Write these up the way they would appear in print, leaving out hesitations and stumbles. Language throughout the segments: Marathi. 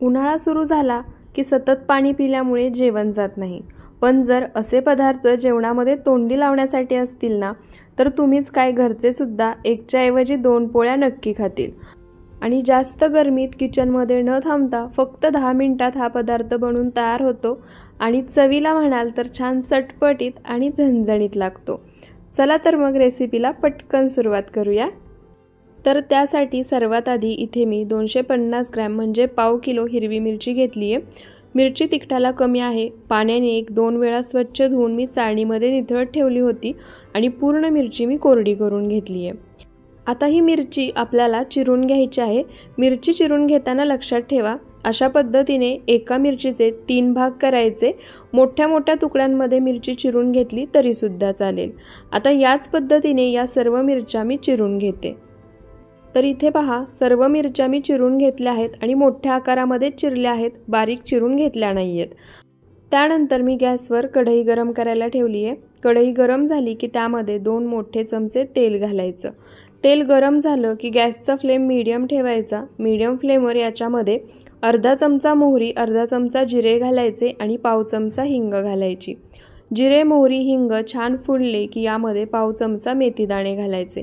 उन्हाळा सुरू झाला की सतत पाणी पिल्यामुळे जेवण जात नाही, पण जर असे पदार्थ जेवणामध्ये तोंडी लावण्यासाठी असतील ना, तर तुम्हीच काय घरचे सुद्धा एकच्या ऐवजी 2 पोळ्या नक्की खातील। आणि जास्त गरमीत किचनमध्ये न थांबता फक्त 10 मिनिटात हा पदार्थ बनवून तयार होतो आणि चवीला म्हणाल तर छान चटपटीत आणि झणझणीत लागतो। चला तर मग रेसिपीला पटकन सुरुवात करूया। तर त्यासाठी सर्वात आधी इथे मी 250 ग्रॅम म्हणजे पाव किलो हिरवी मिरची घेतली आहे। मिरची तिखटाला कमी आहे। पाण्याने 1-2 वेळा स्वच्छ धुवून मी चाळणीमध्ये निथळत ठेवली होती आणि पूर्ण मिरची मी कोरडी करून घेतली आहे। आता ही मिरची आपल्याला चिरून घ्यायची आहे। मिरची चिरून घेताना लक्षात ठेवा, अशा पद्धतीने एका मिरचीचे 3 भाग करायचे। मोठ्या मोठ्या तुकड्यांमध्ये मिरची चिरून घेतली तरी सुद्धा चालेल। आता याच पद्धतीने या सर्व मिरच्या मी चिरून घेते। तर इथे पहा, सर्व मिरच्या मी चिरून घेतल्या आहेत आणि मोठ्या आकारामध्ये चिरल्या आहेत, बारीक चिरून घेतल्या नाहीयेत। त्यानंतर मी गॅसवर कढई गरम करायला ठेवली आहे। कढई गरम झाली की त्यामध्ये 2 मोठे चमचे तेल घालायचं। तेल गरम झालं की गॅसचा फ्लेम मीडियम ठेवायचा। मीडियम फ्लेमवर याच्यामध्ये अर्धा चमचा मोहरी, अर्धा चमचा जिरे घालायचे आणि पाव चमचा हिंग घालायची। जिरे, मोहरी, हिंग छान फुलले की यामध्ये पाव चमचा मेथी दाणे घालायचे।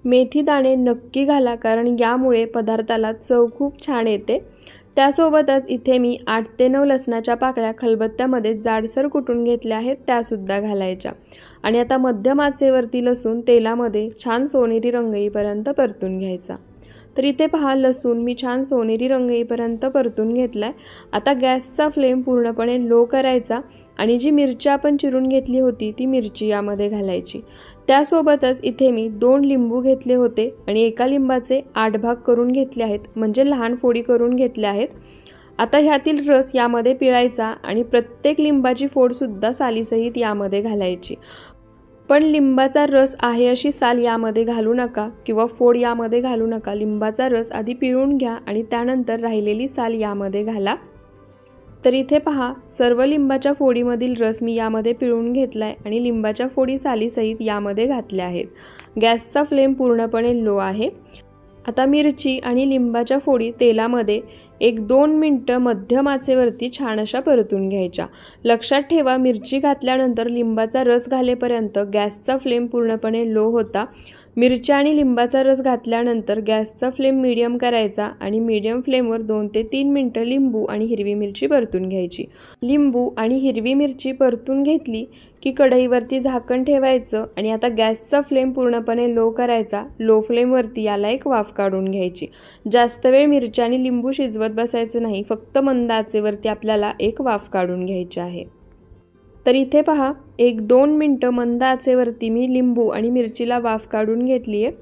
मेथी दाणे नक्की घाला, कारण यामुळे पदार्थाला चव खूप छान येते। त्यासोबतच इथे मी 8 ते 9 लसणाच्या पाकळ्या खलबत्त्यामध्ये जाडसर कुटून घेतल्या आहेत, त्यासुद्धा घालायच्या। आणि आता मध्यम आचेवरती लसूण तेलामध्ये छान सोनेरी रंग येईपर्यंत परतून घ्यायचा। तर इथे पहा, लसूण मी छान सोनेरी रंग येईपर्यंत परतून घेतलाय। आता गॅसचा फ्लेम पूर्णपणे लो करायचा आणि जी मिरची आपण चिरून घेतली होती ती मिरची यामध्ये घालायची। त्यासोबतच इथे मी 2 लिंबू घेतले होते आणि एका लिंबाचे 8 भाग करून घेतले आहेत, म्हणजे लहान फोडी करून घेतल्या आहेत। आता ह्यातील रस यामध्ये पिळायचा आणि प्रत्येक लिंबाची फोड सुद्धा सालीसहित यामध्ये घालायची। पण लिंबाचा रस आहे अशी साल यामध्ये घालू नका किंवा फोड यामध्ये घालू नका। लिंबाचा रस आधी पिळून घ्या आणि त्यानंतर राहिलेली साल यामध्ये घाला। तर इथे पहा, सर्व लिंबाच्या फोडीमधील रस मी यामध्ये पिळून घेतलाय आणि लिंबाच्या फोडी सालीसहित यामध्ये घातल्या आहेत। गॅसचा फ्लेम पूर्णपणे लो आहे। आता मिरची आणि लिंबाच्या फोडी तेलामध्ये 1-2 मिनिटं मध्यम आचेवरती छान अशा परतून घ्यायच्या। लक्षात ठेवा, मिरची घातल्यानंतर लिंबाचा रस घालेपर्यंत गॅसचा फ्लेम पूर्णपणे लो होता। मिरची आणि लिंबाचा रस घातल्यानंतर गॅसचा फ्लेम मीडियम करायचा आणि मीडियम फ्लेमवर 2 ते 3 मिनिटं लिंबू आणि हिरवी मिरची परतून घ्यायची। लिंबू आणि हिरवी मिरची परतून घेतली की कढईवरती झाकण ठेवायचं आणि आता गॅसचा फ्लेम पूर्णपणे लो करायचा। लो फ्लेमवरती याला एक वाफ काढून घ्यायची। जास्त वेळ मिरची आणि लिंबू शिजवत बसायचं नाही, फक्त मंद आचेवरती आपल्याला एक वाफ काढून घ्यायची आहे। तर इथे पहा, 1-2 मिनिटं मंद आचेवरती मी लिंबू आणि मिरचीला वाफ काढून घेतली आहे।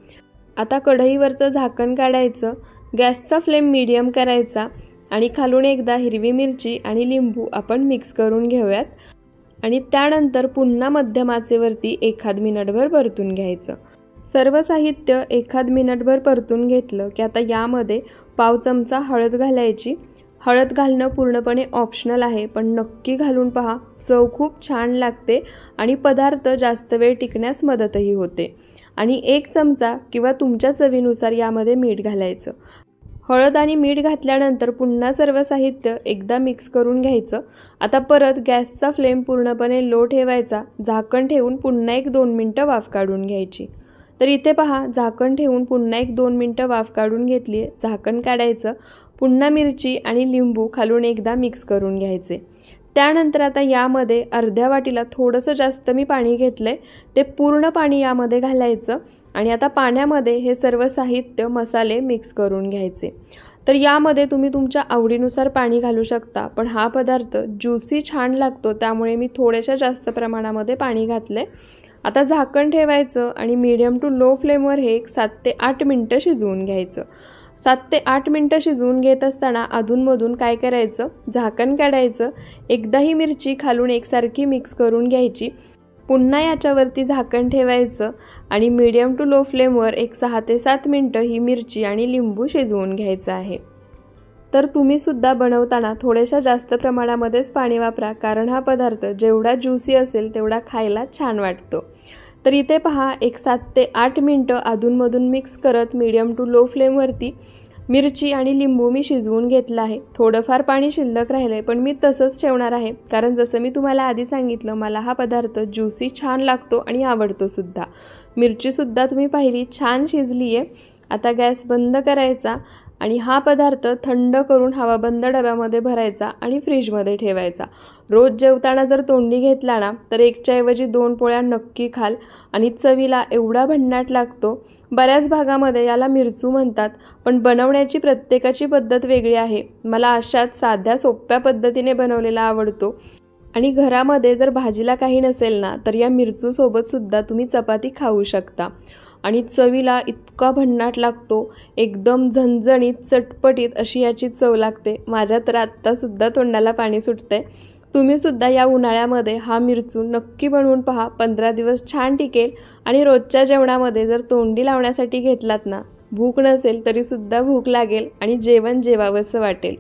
आता कढईवरचं झाकण काढायचं, गॅसचा फ्लेम मीडियम करायचा आणि खालून एकदा हिरवी मिरची आणि लिंबू आपण मिक्स करून घेऊयात आणि त्यानंतर पुन्हा मध्यम आचेवरती 1 मिनिटभर परतून घ्यायचं। सर्व साहित्य 1 मिनिटभर परतून घेतलं की आता यामध्ये पाव चमचा हळद घालायची। हळद घालणं पूर्णपणे ऑप्शनल आहे, पण नक्की घालून पहा, चव खूप छान लागते आणि पदार्थ जास्त वेळ टिकण्यास मदतही होते। आणि 1 चमचा किंवा तुमच्या चवीनुसार यामध्ये मीठ घालायचं। हळद आणि मीठ घातल्यानंतर पुन्हा सर्व साहित्य एकदा मिक्स करून घ्यायचं। आता परत गॅसचा फ्लेम पूर्णपणे लो ठेवायचा। झाकण ठेवून पुन्हा 1-2 मिनिटं वाफ काढून घ्यायची। तर इथे पहा, झाकण ठेवून पुन्हा 1-2 मिनिटं वाफ काढून घेतली। झाकण काढायचं, पुन्हा मिरची आणि लिंबू खालून एकदा मिक्स करून घ्यायचे। त्यानंतर आता यामध्ये अर्ध्या वाटीला थोडंसं जास्त मी पाणी घेतलंय, ते पूर्ण पाणी यामध्ये घालायचं आणि आता पाण्यामध्ये हे सर्व साहित्य मसाले मिक्स करून घ्यायचे। तर यामध्ये तुम्ही तुमच्या आवडीनुसार पाणी घालू शकता, पण हा पदार्थ ज्यूसी छान लागतो, त्यामुळे मी थोड्याशा जास्त प्रमाणामध्ये पाणी घातलंय। आता झाकण ठेवायचं आणि मीडियम टू लो फ्लेमवर हे 7 ते 8 मिनिटं शिजवून घ्यायचं। 7 ते 8 मिनिटं शिजवून घेत असताना अधूनमधून काय करायचं, झाकण काढायचं, एकदा ही मिरची खालून एकसारखी मिक्स करून घ्यायची। पुन्हा याच्यावरती झाकण ठेवायचं आणि मीडियम टू लो फ्लेमवर 6 ते 7 मिनिटं ही मिरची आणि लिंबू शिजवून घ्यायचं आहे। तर तुम्ही सुद्धा बनवताना थोड्याशा जास्त प्रमाणामध्येच पाणी वापरा, कारण हा पदार्थ जेवढा ज्यूसी असेल तेवढा खायला छान वाटतो। तर इथे पहा, 7 ते 8 मिनिटं अधूनमधून मिक्स करत मीडियम टू लो फ्लेमवरती मिरची आणि लिंबू मी शिजवून घेतलं आहे. थोडंफार पाणी शिल्लक राहिलं आहे, पण मी तसंच ठेवणार आहे, कारण जसं मी तुम्हाला आधी सांगितलं मला हा पदार्थ ज्युसी छान लागतो आणि आवडतो सुद्धा. मिरचीसुद्धा तुम्ही पाहिली छान शिजली आहे. आता गॅस बंद करायचा आणि हा पदार्थ थंड करून हवाबंद डब्यामध्ये भरायचा आणि फ्रीजमध्ये ठेवायचा. रोज जेवताना जर तोंडी घेतला ना तर एकच्या ऐवजी 2 पोळ्या नक्की खाल आणि चवीला एवढा भन्नाट लागतो. बऱ्याच भागामध्ये याला मिरचू म्हणतात, पण बनवण्याची प्रत्येकाची पद्धत वेगळी आहे. मला अशाच साध्या सोप्या पद्धतीने बनवलेला आवडतो. आणि घरामध्ये जर भाजीला काही नसेल ना तर या मिरचूसोबत सुद्धा तुम्ही चपाती खाऊ शकता आणि चवीला इतका भन्नाट लागतो. एकदम झणझणीत चटपटीत अशी याची चव लागते. माझ्या तर आत्तासुद्धा तोंडाला पाणी सुटतंय. तुम्हीसुद्धा या उन्हाळ्यामध्ये हा मिरचू नक्की बनवून पहा. 15 दिवस छान टिकेल आणि रोजच्या जेवणामध्ये जर तोंडी लावण्यासाठी घेतलात ना, भूक नसेल तरीसुद्धा भूक लागेल आणि जेवण जेवावंसं वाटेल.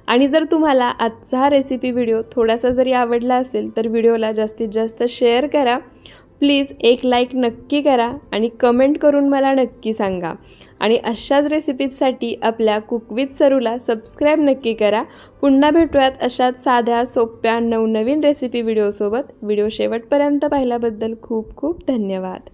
आणि जर तुम्हाला आजचा हा रेसिपी व्हिडिओ थोडासा जरी आवडला असेल तर व्हिडिओला जास्तीत जास्त शेअर करा. प्लीज एक लाईक नक्की करा आणि कमेंट करून मला नक्की सांगा. आणि अशाच रेसिपीजसाठी आपल्या कुक विथ सरूला सबस्क्राईब नक्की करा. पुन्हा भेटूयात अशाच साध्या सोप्या नवनवीन रेसिपी व्हिडिओसोबत. व्हिडिओ शेवटपर्यंत पाहिल्याबद्दल खूप खूप धन्यवाद.